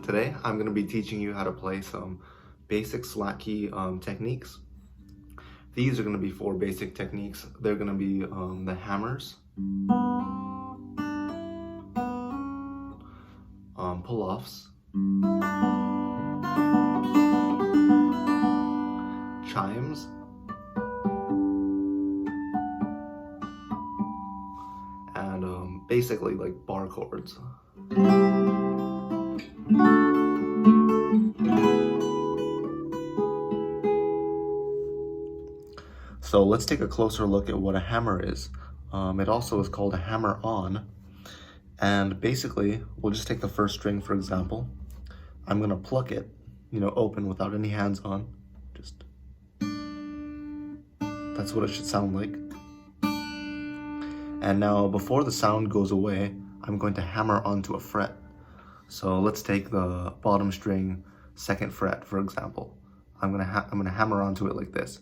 Today I'm going to be teaching you how to play some basic slack key techniques. These are going to be 4 basic techniques. They're going to be the hammers, pull-offs, chimes, and basically like bar chords. So let's take a closer look at what a hammer is. It also is called a hammer-on. And basically, we'll just take the first string, for example. I'm gonna pluck it, open without any hands on. That's what it should sound like. And now, before the sound goes away, I'm going to hammer onto a fret. So let's take the bottom string, 2nd fret, for example. I'm gonna hammer onto it like this.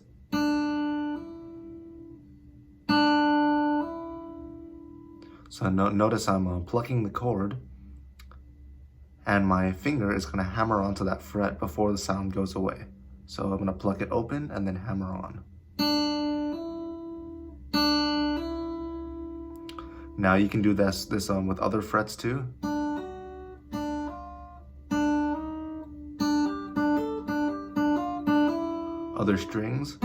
So notice I'm plucking the chord, and my finger is going to hammer onto that fret before the sound goes away. So I'm going to pluck it open and then hammer on. Now you can do this with other frets too. Other strings.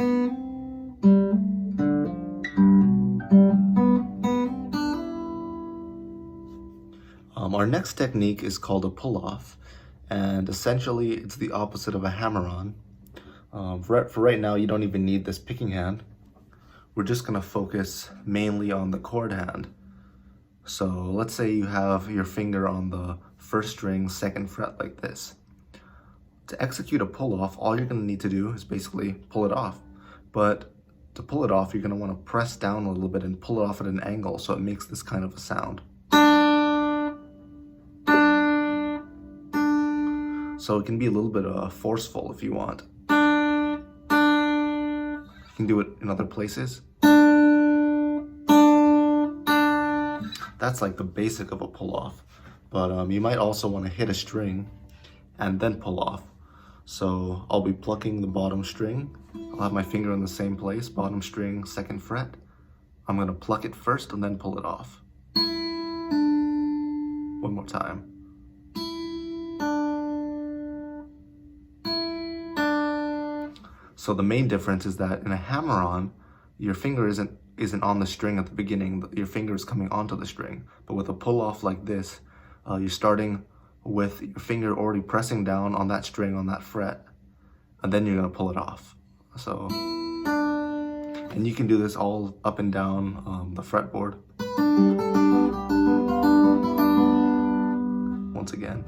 Our next technique is called a pull-off, and essentially it's the opposite of a hammer-on. For right now, you don't even need this picking hand. We're just going to focus mainly on the chord hand. So let's say you have your finger on the 1st string, 2nd fret like this. To execute a pull-off, all you're going to need to do is basically pull it off. But to pull it off, you're going to want to press down a little bit and pull it off at an angle so it makes this kind of a sound. So it can be a little bit forceful if you want. You can do it in other places. That's like the basic of a pull-off. But you might also want to hit a string and then pull off. So I'll be plucking the bottom string. I'll have my finger in the same place, bottom string, 2nd fret. I'm going to pluck it first and then pull it off. One more time. So the main difference is that in a hammer-on, your finger isn't on the string at the beginning. Your finger is coming onto the string. But with a pull-off like this, you're starting with your finger already pressing down on that string on that fret, and then you're gonna pull it off. So, and you can do this all up and down the fretboard. Once again.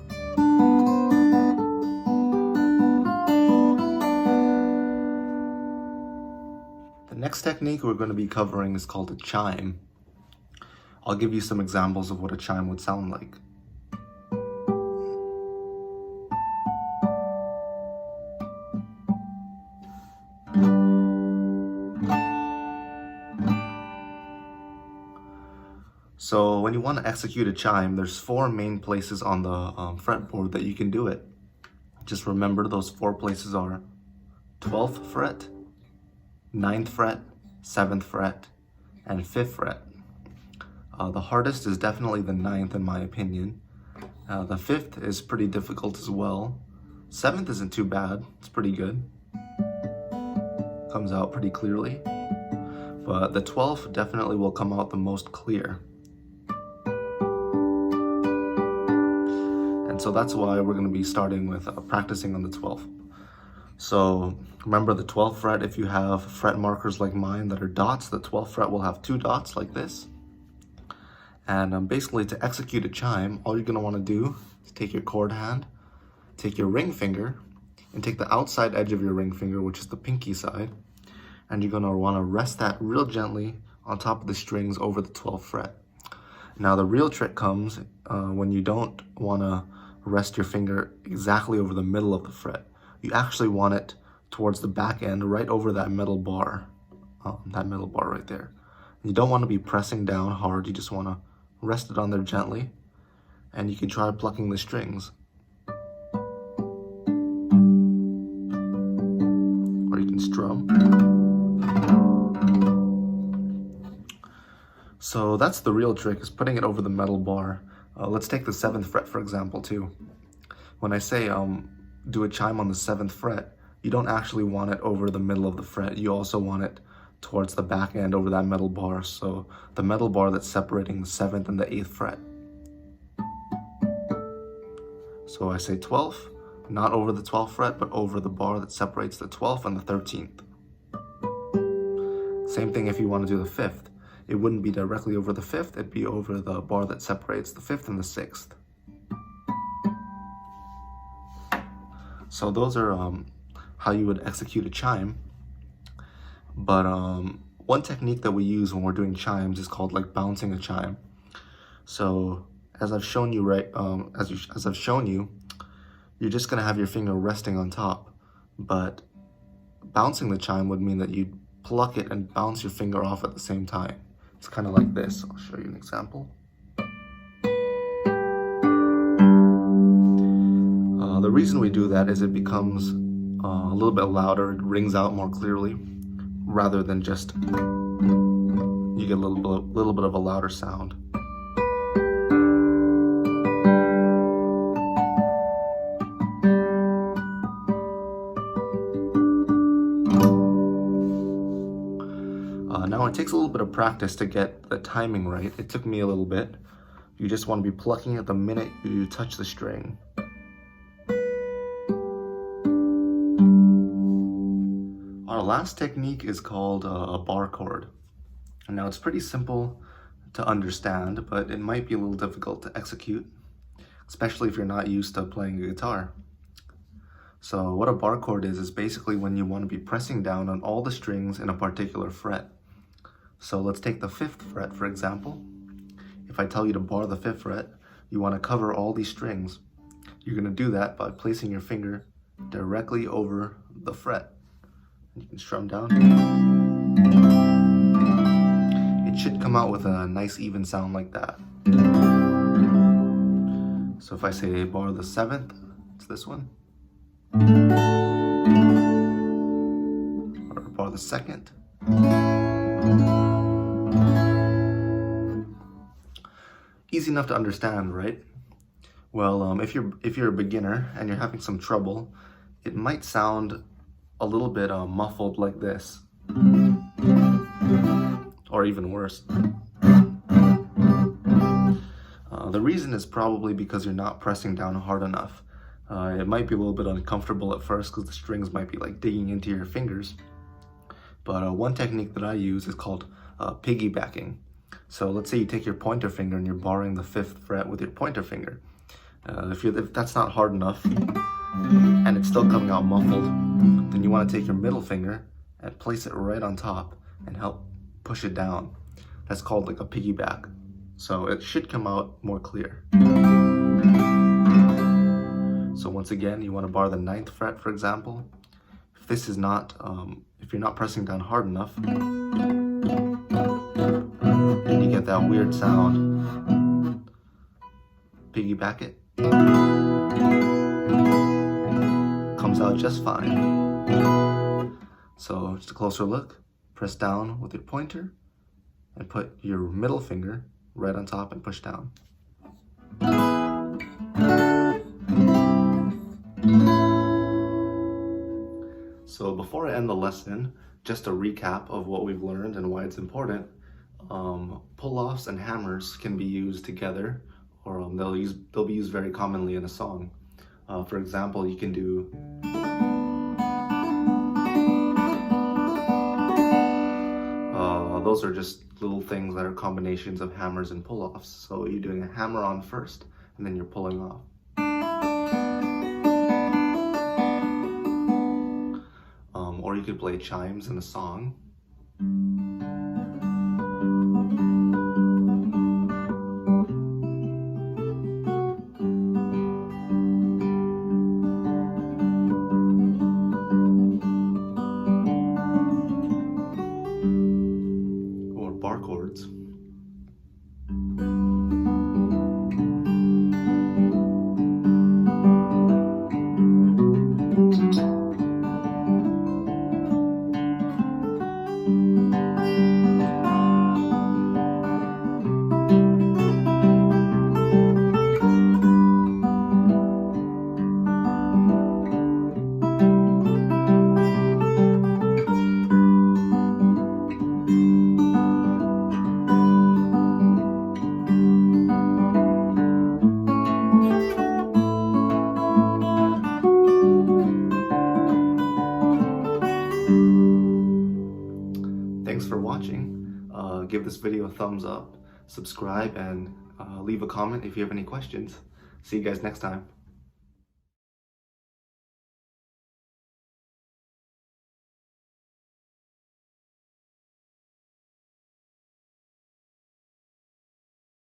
The next technique we're going to be covering is called a chime. I'll give you some examples of what a chime would sound like. So when you want to execute a chime, there's 4 main places on the fretboard that you can do it. Just remember those 4 places are 12th fret, 9th fret, 7th fret, and 5th fret. The hardest is definitely the 9th in my opinion. The 5th is pretty difficult as well. 7th isn't too bad, it's pretty good. Comes out pretty clearly. But the 12th definitely will come out the most clear. And so that's why we're going to be starting with practicing on the 12th. So remember the 12th fret, if you have fret markers like mine that are dots, the 12th fret will have 2 dots like this. And basically to execute a chime, all you're going to want to do is take your chord hand, take your ring finger, and take the outside edge of your ring finger, which is the pinky side, and you're going to want to rest that real gently on top of the strings over the 12th fret. Now the real trick comes when you don't want to rest your finger exactly over the middle of the fret. You actually want it towards the back end, right over that middle bar right there. You don't want to be pressing down hard, you just want to rest it on there gently, and you can try plucking the strings. can strum. So that's the real trick, is putting it over the metal bar. Let's take the 7th fret for example too. When I say do a chime on the 7th fret, you don't actually want it over the middle of the fret. You also want it towards the back end over that metal bar. So the metal bar that's separating the 7th and the 8th fret. So I say 12th, not over the 12th fret, but over the bar that separates the 12th and the 13th. Same thing if you want to do the 5th. It wouldn't be directly over the 5th, it'd be over the bar that separates the 5th and the 6th. So those are how you would execute a chime. But one technique that we use when we're doing chimes is called like bouncing a chime. So as I've shown you, as I've shown you, you're just gonna have your finger resting on top. But bouncing the chime would mean that you pluck it and bounce your finger off at the same time. It's kind of like this. I'll show you an example. The reason we do that is it becomes a little bit louder, it rings out more clearly, rather than just you get a little bit of a louder sound. Now it takes a little bit of practice to get the timing right. It took me a little bit. You just want to be plucking it the minute you touch the string. Our last technique is called a barre chord. And now it's pretty simple to understand, but it might be a little difficult to execute, especially if you're not used to playing a guitar. So what a barre chord is basically when you want to be pressing down on all the strings in a particular fret. So let's take the 5th fret for example. If I tell you to bar the 5th fret, you want to cover all these strings. You're going to do that by placing your finger directly over the fret. You can strum down. It should come out with a nice even sound like that. So if I say bar the 7th, it's this one. Or bar the 2nd. Easy enough to understand, right? Well, if you're a beginner and you're having some trouble, it might sound a little bit muffled like this, or even worse. The reason is probably because you're not pressing down hard enough. It might be a little bit uncomfortable at first because the strings might be like digging into your fingers. But one technique that I use is called piggybacking. So let's say you take your pointer finger and you're barring the 5th fret with your pointer finger. If that's not hard enough and it's still coming out muffled, then you want to take your middle finger and place it right on top and help push it down. That's called like a piggyback. So it should come out more clear. So once again, you want to bar the 9th fret for example. If this is not, if you're not pressing down hard enough, and you get that weird sound, piggyback it. Comes out just fine. So just a closer look, press down with your pointer and put your middle finger right on top and push down. So before I end the lesson, just a recap of what we've learned and why it's important. Pull-offs and hammers can be used together, or they'll be used very commonly in a song. For example, you can do those are just little things that are combinations of hammers and pull-offs. So you're doing a hammer on first, and then you're pulling off. Or you could play chimes in a song. Or barre chords. Thanks for watching. Give this video a thumbs up, subscribe, and leave a comment if you have any questions. See you guys next time.